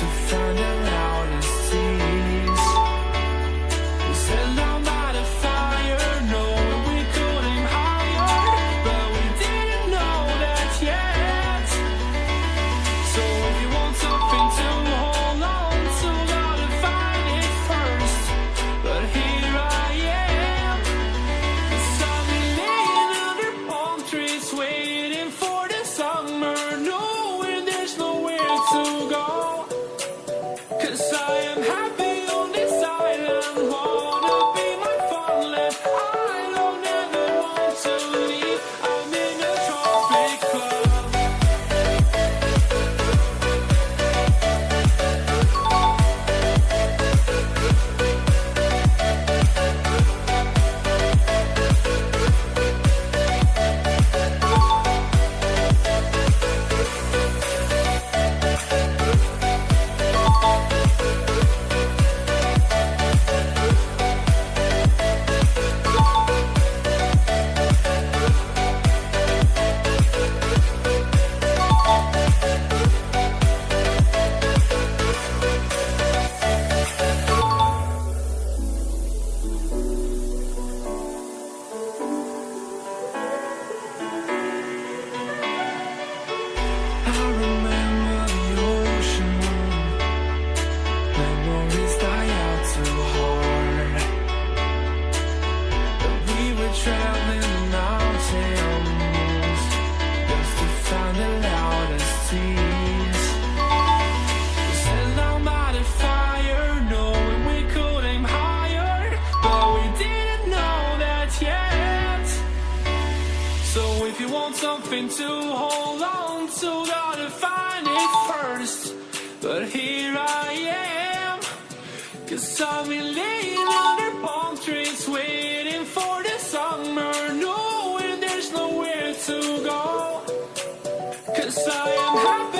to find the loudest tease. We sat down by the fire, knowing we could aim higher, but we didn't know that yet. So if you want something to hold on to, gotta find it first. But here I am, 'cause I've been laying under palm trees, waiting for the summer, knowing there's nowhere to go. 'Cause I am happy on this island, wanna be my farmland. I don't ever want to leave, I'm in a tropic club. I remember the ocean, memories die out too hard. But we were traveling the mountains just to find the loudest tease. We sat down by the fire, knowing we could aim higher, but we didn't know that yet. So if you want something to hold on to, gotta find it first. But here I am, 'cause I've been laying under palm trees, waiting for the summer, knowing there's nowhere to go. 'Cause I am happy